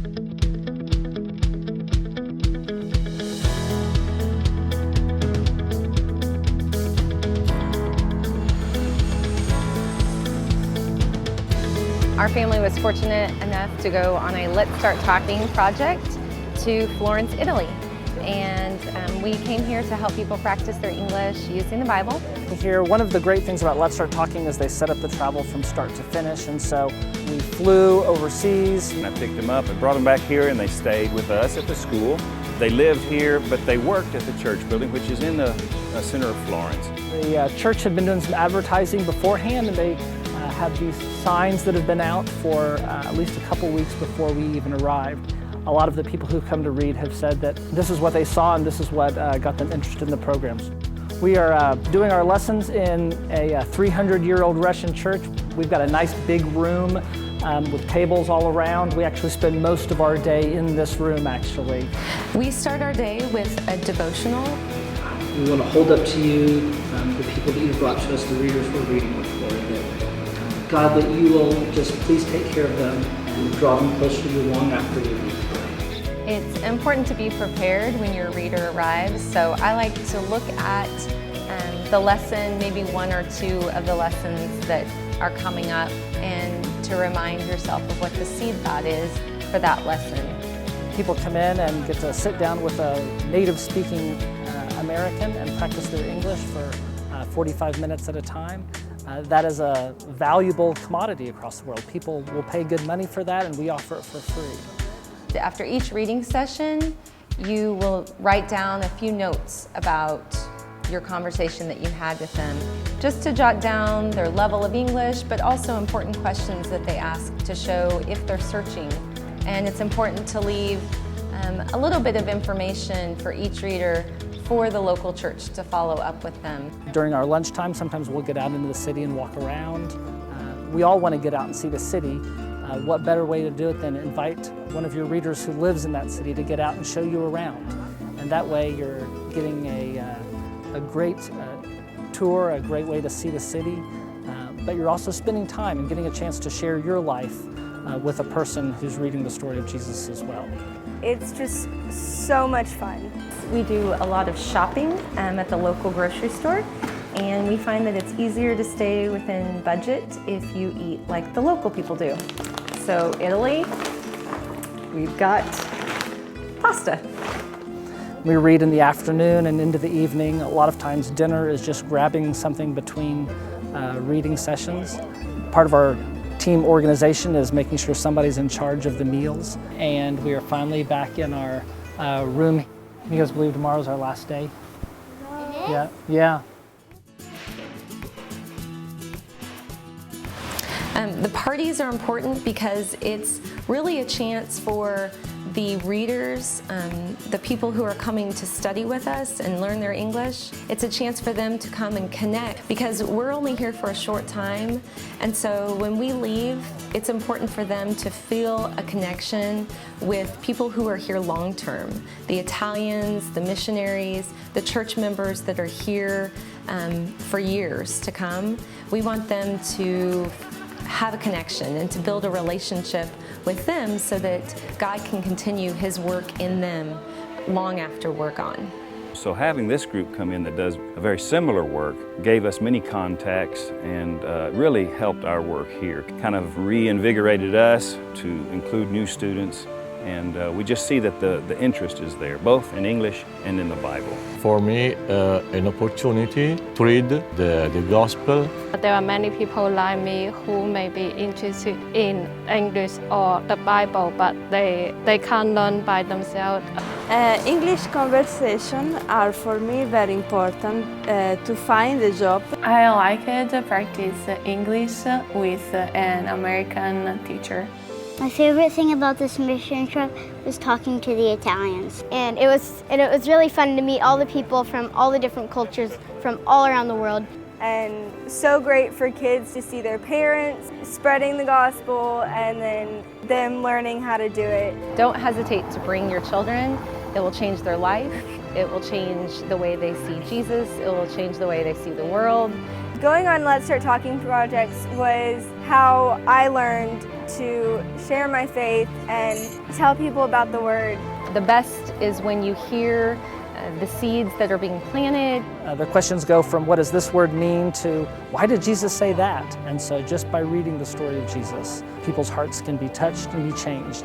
Our family was fortunate enough to go on a Let's Start Talking project to Florence, Italy. And we came here to help people practice their English using the Bible. Here, one of the great things about Let's Start Talking is they set up the travel from start to finish, and so we flew overseas. And I picked them up and brought them back here, and they stayed with us at the school. They lived here, but they worked at the church building, which is in the center of Florence. The church had been doing some advertising beforehand, and they had these signs that had been out for at least a couple weeks before we even arrived. A lot of the people who come to read have said that this is what they saw and this is what got them interested in the programs. We are doing our lessons in a 300-year-old Russian church. We've got a nice big room with tables all around. We actually spend most of our day in this room, actually. We start our day with a devotional. We want to hold up to you the people that you've brought to us, the readers we're reading with, Lord, that God, that you will just please take care of them and draw them closer to you long after we leave. It's important to be prepared when your reader arrives, so I like to look at the lesson, maybe one or two of the lessons that are coming up, and to remind yourself of what the seed thought is for that lesson. People come in and get to sit down with a native-speaking American and practice their English for 45 minutes at a time. That is a valuable commodity across the world. People will pay good money for that, and we offer it for free. After each reading session, you will write down a few notes about your conversation that you had with them, just to jot down their level of English, but also important questions that they ask to show if they're searching. And it's important to leave a little bit of information for each reader for the local church to follow up with them. During our lunchtime, sometimes we'll get out into the city and walk around. We all want to get out and see the city. What better way to do it than invite one of your readers who lives in that city to get out and show you around. And that way you're getting a great tour, a great way to see the city, but you're also spending time and getting a chance to share your life with a person who's reading the story of Jesus as well. It's just so much fun. We do a lot of shopping at the local grocery store, and we find that it's easier to stay within budget if you eat like the local people do. So Italy, we've got pasta. We read in the afternoon and into the evening. A lot of times dinner is just grabbing something between reading sessions. Part of our team organization is making sure somebody's in charge of the meals. And we are finally back in our room. You guys believe tomorrow's our last day? Yeah. Yeah. The parties are important because it's really a chance for the readers, the people who are coming to study with us and learn their English. It's a chance for them to come and connect because we're only here for a short time, and so when we leave, it's important for them to feel a connection with people who are here long term. The Italians, the missionaries, the church members that are here for years to come. We want them to have a connection and to build a relationship with them so that God can continue His work in them long after we're gone. So having this group come in that does a very similar work gave us many contacts and really helped our work here. Kind of reinvigorated us to include new students, and we just see that the interest is there, both in English and in the Bible. For me, an opportunity to read the Gospel. There are many people like me who may be interested in English or the Bible, but they can't learn by themselves. English conversations are for me very important to find a job. I like it to practice English with an American teacher. My favorite thing about this mission trip was talking to the Italians. And it was really fun to meet all the people from all the different cultures from all around the world. And so great for kids to see their parents spreading the gospel and then them learning how to do it. Don't hesitate to bring your children. It will change their life. It will change the way they see Jesus. It will change the way they see the world. Going on Let's Start Talking projects was how I learned to share my faith and tell people about the Word. The best is when you hear the seeds that are being planted. The questions go from what does this word mean to why did Jesus say that? And so just by reading the story of Jesus, people's hearts can be touched and be changed